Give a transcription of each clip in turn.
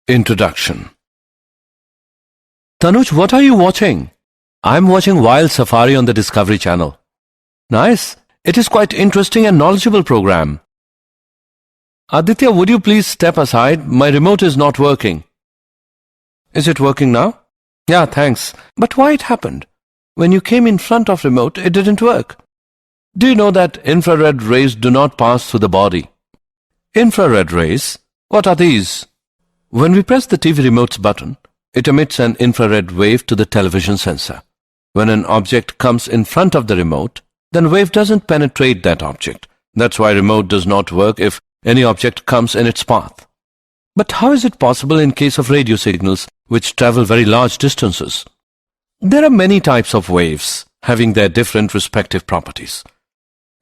Introduction. Tanuj, what are you watching? I'm watching Wild Safari on the Discovery Channel. Nice. It is quite interesting and knowledgeable program. Aditya, would you please step aside? My remote is not working. Is it working now? Yeah, thanks. But why it happened? When you came in front of remote, it didn't work. Do you know that infrared rays do not pass through the body? Infrared rays? What are these? When we press the TV remote's button, it emits an infrared wave to the television sensor. When an object comes in front of the remote, then wave doesn't penetrate that object. That's why remote does not work if any object comes in its path. But how is it possible in case of radio signals which travel very large distances? There are many types of waves having their different respective properties.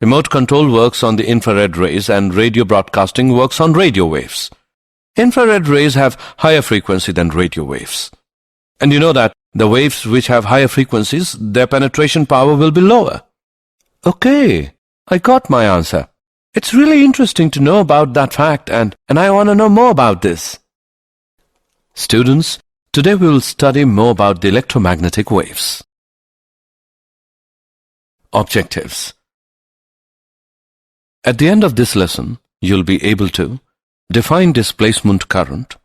Remote control works on the infrared rays and radio broadcasting works on radio waves. Infrared rays have higher frequency than radio waves. And you know that the waves which have higher frequencies, their penetration power will be lower. Okay, I got my answer. It's really interesting to know about that fact and I want to know more about this. Students, today we will study more about the electromagnetic waves. Objectives. At the end of this lesson, you'll be able to define displacement current,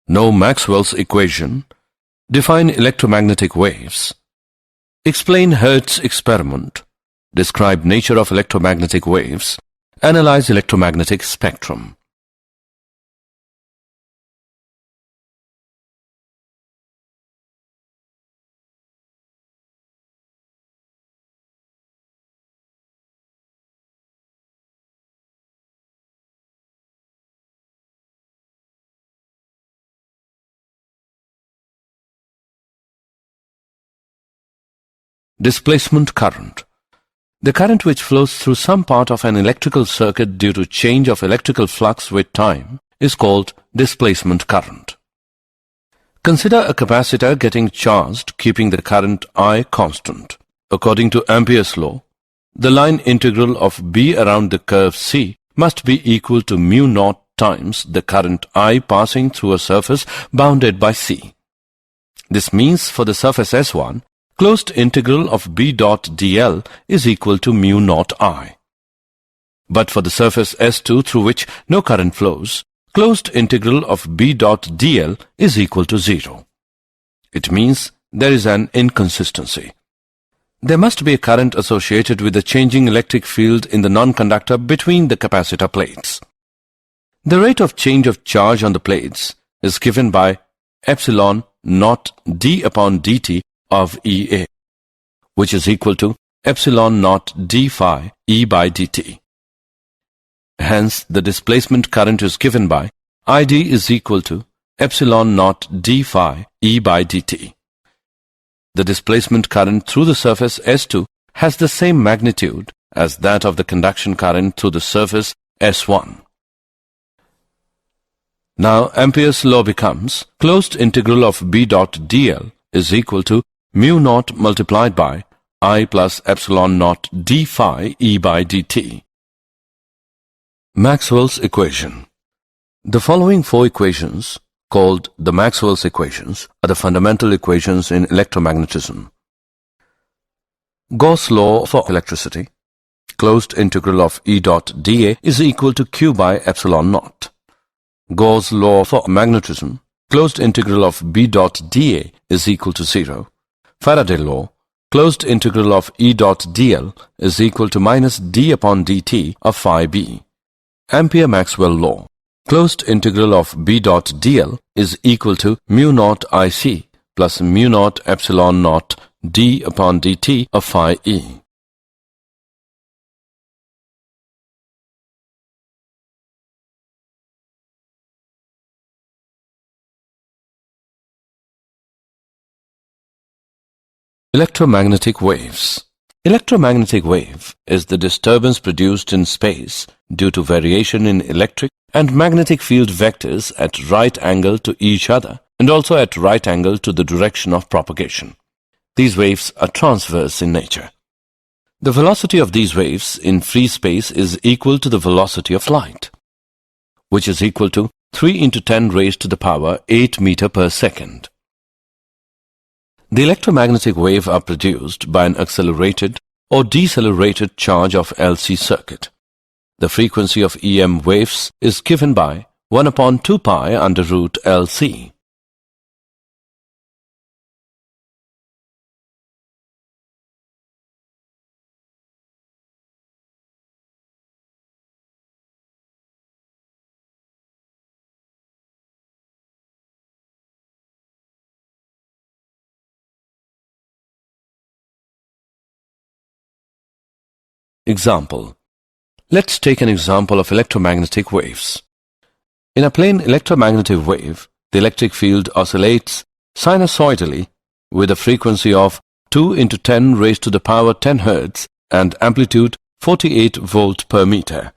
know Maxwell's equation, define electromagnetic waves, explain Hertz experiment, describe nature of electromagnetic waves, analyze electromagnetic spectrum. Displacement current. The current which flows through some part of an electrical circuit due to change of electrical flux with time is called displacement current. Consider a capacitor getting charged keeping the current I constant. According to Ampere's law, the line integral of B around the curve C must be equal to mu naught times the current I passing through a surface bounded by C. This means for the surface S1, closed integral of B dot dl is equal to mu naught I. But for the surface S2 through which no current flows, closed integral of B dot dl is equal to 0. It means there is an inconsistency. There must be a current associated with the changing electric field in the non-conductor between the capacitor plates. The rate of change of charge on the plates is given by epsilon naught d upon dt of EA, which is equal to epsilon naught d phi E by dt. Hence, the displacement current is given by ID is equal to epsilon naught d phi E by dt. The displacement current through the surface S2 has the same magnitude as that of the conduction current through the surface S1. Now, Ampere's law becomes closed integral of B dot dl is equal to mu naught multiplied by I plus epsilon naught d phi E by dt. Maxwell's equation. The following four equations, called the Maxwell's equations, are the fundamental equations in electromagnetism. Gauss' law for electricity. Closed integral of E dot dA is equal to Q by epsilon naught. Gauss' law for magnetism. Closed integral of B dot dA is equal to 0. Faraday law, closed integral of E dot dl is equal to minus d upon dt of phi b. Ampere-Maxwell law, closed integral of B dot dl is equal to mu naught IC plus mu naught epsilon naught d upon dt of phi e. Electromagnetic waves. Electromagnetic wave is the disturbance produced in space due to variation in electric and magnetic field vectors at right angle to each other and also at right angle to the direction of propagation. These waves are transverse in nature. The velocity of these waves in free space is equal to the velocity of light, which is equal to 3 into 10 raised to the power 8 meter per second. The electromagnetic wave are produced by an accelerated or decelerated charge of LC circuit. The frequency of EM waves is given by 1 upon 2 pi under root LC. Example. Let's take an example of electromagnetic waves. In a plane electromagnetic wave, the electric field oscillates sinusoidally with a frequency of 2 into 10 raised to the power 10 hertz and amplitude 48 volt per meter.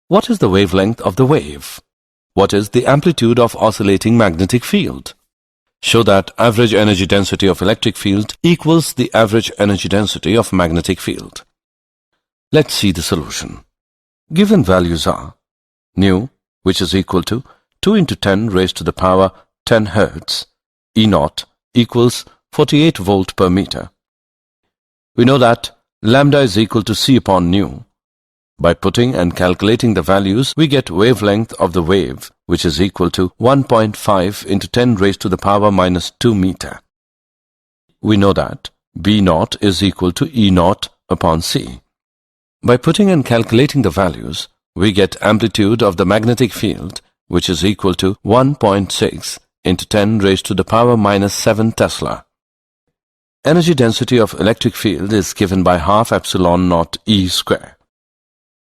What is the wavelength of the wave? What is the amplitude of oscillating magnetic field? Show that average energy density of electric field equals the average energy density of magnetic field. Let's see the solution. Given values are nu, which is equal to 2 into 10 raised to the power 10 hertz, E naught equals 48 volt per meter. We know that lambda is equal to C upon nu. By putting and calculating the values, we get wavelength of the wave, which is equal to 1.5 into 10 raised to the power minus 2 meter. We know that B naught is equal to E naught upon C. By putting and calculating the values, we get amplitude of the magnetic field, which is equal to 1.6 into 10 raised to the power minus 7 Tesla. Energy density of electric field is given by half epsilon naught E square.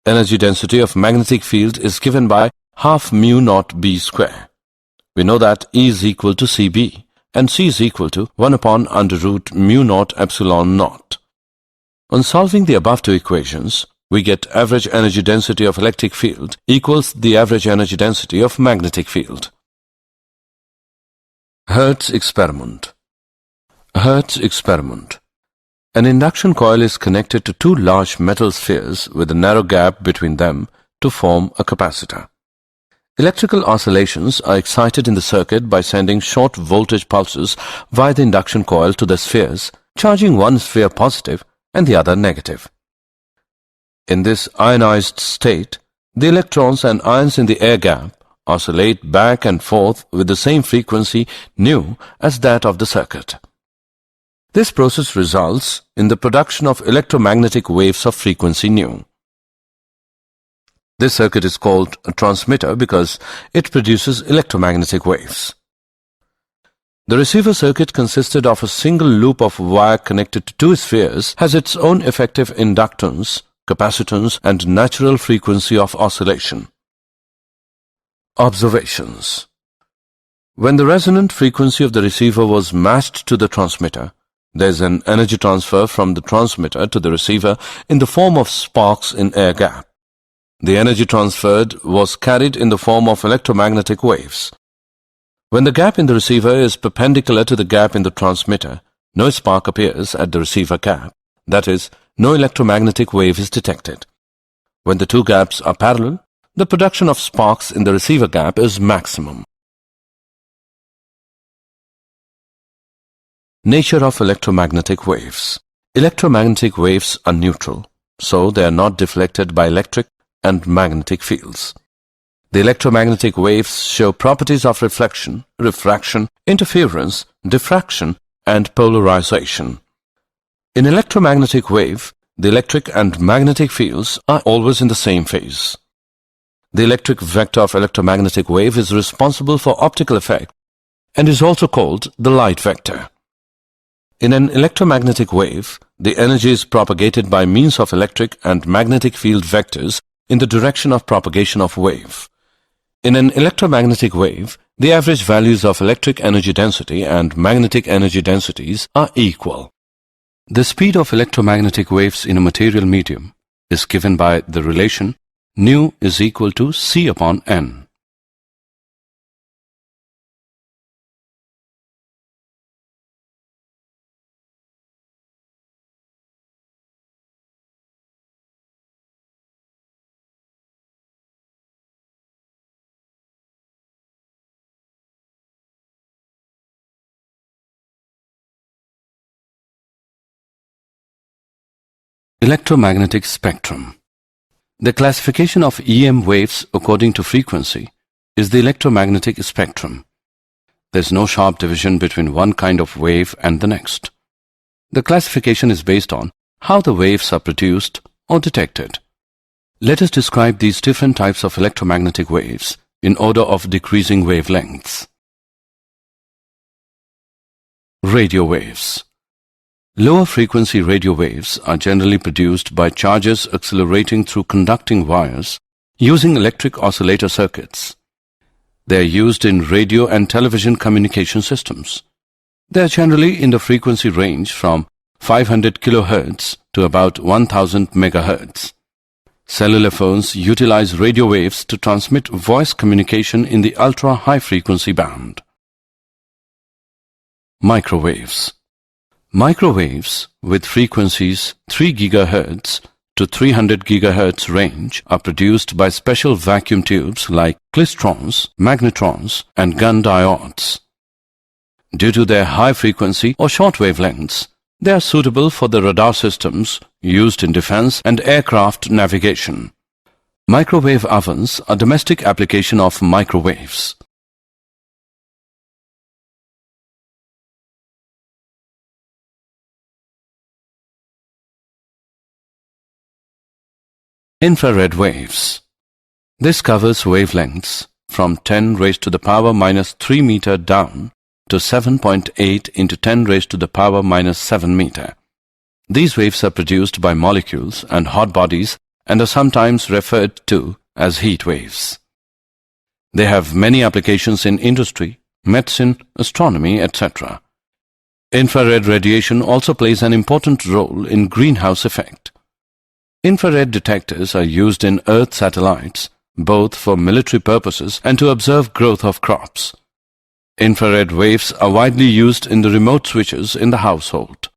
Energy density of magnetic field is given by half mu naught B square. We know that E is equal to CB and C is equal to 1 upon under root mu naught epsilon naught. On solving the above two equations, we get average energy density of electric field equals the average energy density of magnetic field. Hertz experiment. Hertz experiment. An induction coil is connected to two large metal spheres with a narrow gap between them to form a capacitor. Electrical oscillations are excited in the circuit by sending short voltage pulses via the induction coil to the spheres, charging one sphere positive and the other negative. In this ionized state, the electrons and ions in the air gap oscillate back and forth with the same frequency nu as that of the circuit. This process results in the production of electromagnetic waves of frequency nu. This circuit is called a transmitter because it produces electromagnetic waves. The receiver circuit consisted of a single loop of wire connected to two spheres, has its own effective inductance, capacitance and natural frequency of oscillation. Observations. When the resonant frequency of the receiver was matched to the transmitter, there is an energy transfer from the transmitter to the receiver in the form of sparks in air gap. The energy transferred was carried in the form of electromagnetic waves. When the gap in the receiver is perpendicular to the gap in the transmitter, no spark appears at the receiver gap. That is, no electromagnetic wave is detected. When the two gaps are parallel, the production of sparks in the receiver gap is maximum. Nature of electromagnetic waves. Electromagnetic waves are neutral, so they are not deflected by electric and magnetic fields. The electromagnetic waves show properties of reflection, refraction, interference, diffraction, and polarization. In electromagnetic wave, the electric and magnetic fields are always in the same phase. The electric vector of electromagnetic wave is responsible for optical effect and is also called the light vector. In an electromagnetic wave, the energy is propagated by means of electric and magnetic field vectors in the direction of propagation of wave. In an electromagnetic wave, the average values of electric energy density and magnetic energy densities are equal. The speed of electromagnetic waves in a material medium is given by the relation nu is equal to c upon n. Electromagnetic spectrum. The classification of EM waves according to frequency is the electromagnetic spectrum. There is no sharp division between one kind of wave and the next. The classification is based on how the waves are produced or detected. Let us describe these different types of electromagnetic waves in order of decreasing wavelengths. Radio waves. Lower frequency radio waves are generally produced by charges accelerating through conducting wires using electric oscillator circuits. They are used in radio and television communication systems. They are generally in the frequency range from 500 kHz to about 1000 MHz. Cellular phones utilize radio waves to transmit voice communication in the ultra-high frequency band. Microwaves. Microwaves with frequencies 3 GHz to 300 GHz range are produced by special vacuum tubes like klystrons, magnetrons, and gun diodes. Due to their high frequency or short wavelengths, they are suitable for the radar systems used in defense and aircraft navigation. Microwave ovens are domestic application of microwaves. Infrared waves. This covers wavelengths from 10 raised to the power minus 3 meter down to 7.8 into 10 raised to the power minus 7 meter. These waves are produced by molecules and hot bodies and are sometimes referred to as heat waves. They have many applications in industry, medicine, astronomy, etc. Infrared radiation also plays an important role in greenhouse effect. Infrared detectors are used in Earth satellites, both for military purposes and to observe growth of crops. Infrared waves are widely used in the remote switches in the household.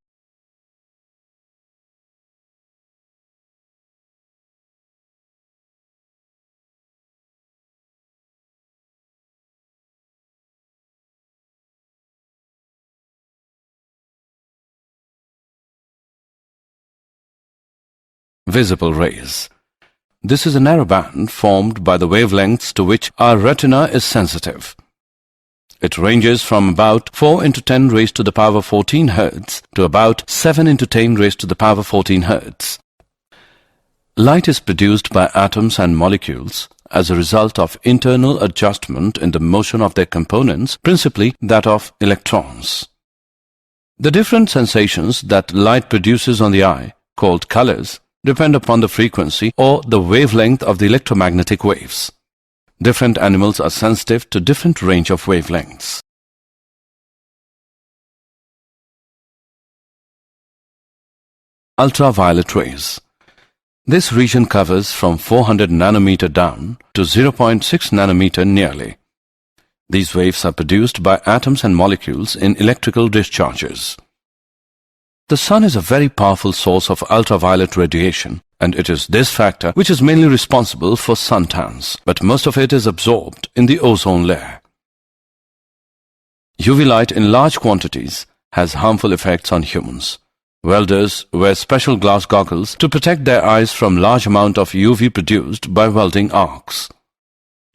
Visible rays. This is a narrow band formed by the wavelengths to which our retina is sensitive. It ranges from about 4 into 10 raised to the power 14 Hz to about 7 into 10 raised to the power 14 Hz. Light is produced by atoms and molecules as a result of internal adjustment in the motion of their components, principally that of electrons. The different sensations that light produces on the eye, called colors, depend upon the frequency or the wavelength of the electromagnetic waves. Different animals are sensitive to different range of wavelengths. Ultraviolet rays. This region covers from 400 nanometer down to 0.6 nanometer nearly. These waves are produced by atoms and molecules in electrical discharges. The sun is a very powerful source of ultraviolet radiation, and it is this factor which is mainly responsible for suntans, but most of it is absorbed in the ozone layer. UV light in large quantities has harmful effects on humans. Welders wear special glass goggles to protect their eyes from large amount of UV produced by welding arcs.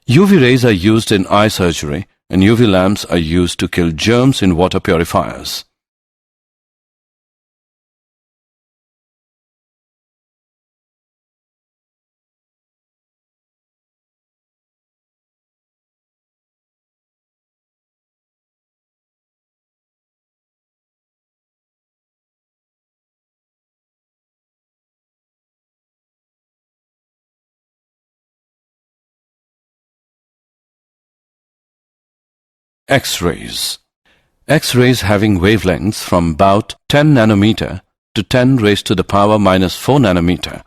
UV rays are used in eye surgery, and UV lamps are used to kill germs in water purifiers. X-rays. X-rays having wavelengths from about 10 nanometer to 10 raised to the power minus 4 nanometer.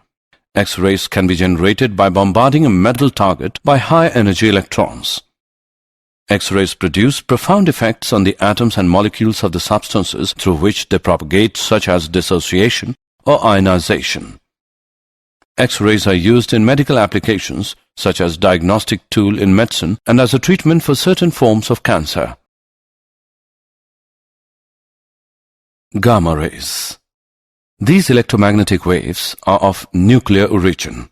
X-rays can be generated by bombarding a metal target by high-energy electrons. X-rays produce profound effects on the atoms and molecules of the substances through which they propagate, such as dissociation or ionization. X-rays are used in medical applications such as diagnostic tool in medicine and as a treatment for certain forms of cancer. Gamma rays. These electromagnetic waves are of nuclear origin.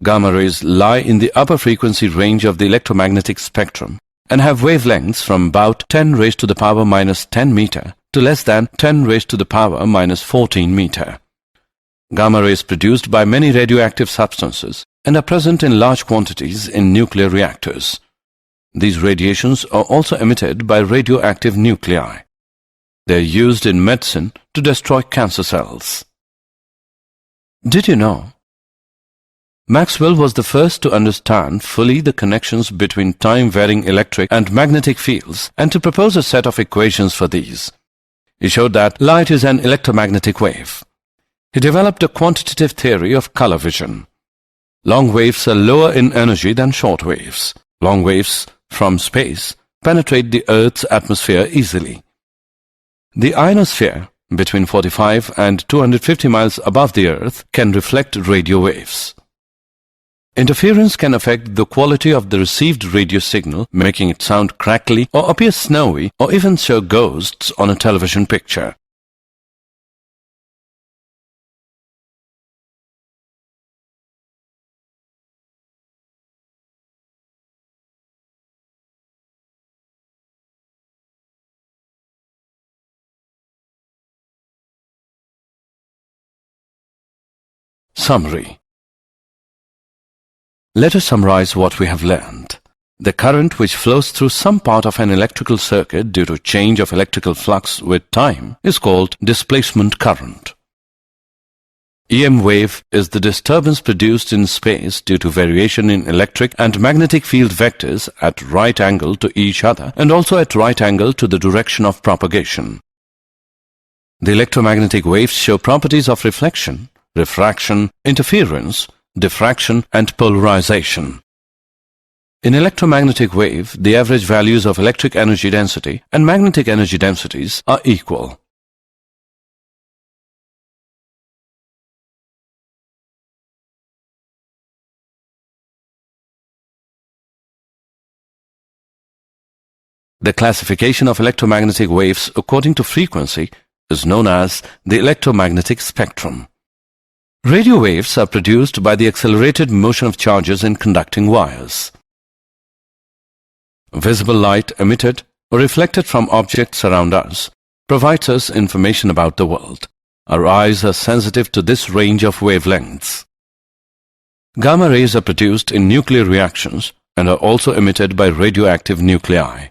Gamma rays lie in the upper frequency range of the electromagnetic spectrum and have wavelengths from about 10 raised to the power minus 10 meter to less than 10 raised to the power minus 14 meter. Gamma rays produced by many radioactive substances and are present in large quantities in nuclear reactors. These radiations are also emitted by radioactive nuclei. They are used in medicine to destroy cancer cells. Did you know? Maxwell was the first to understand fully the connections between time-varying electric and magnetic fields and to propose a set of equations for these. He showed that light is an electromagnetic wave. He developed a quantitative theory of color vision. Long waves are lower in energy than short waves. Long waves from space penetrate the Earth's atmosphere easily. The ionosphere, between 45 and 250 miles above the Earth, can reflect radio waves. Interference can affect the quality of the received radio signal, making it sound crackly or appear snowy or even show ghosts on a television picture. Summary. Let us summarize what we have learned. The current which flows through some part of an electrical circuit due to change of electrical flux with time is called displacement current. EM wave is the disturbance produced in space due to variation in electric and magnetic field vectors at right angle to each other and also at right angle to the direction of propagation. The electromagnetic waves show properties of reflection, refraction, interference, diffraction and polarization. In electromagnetic wave, the average values of electric energy density and magnetic energy densities are equal. The classification of electromagnetic waves according to frequency is known as the electromagnetic spectrum. Radio waves are produced by the accelerated motion of charges in conducting wires. Visible light emitted or reflected from objects around us provides us information about the world. Our eyes are sensitive to this range of wavelengths. Gamma rays are produced in nuclear reactions and are also emitted by radioactive nuclei.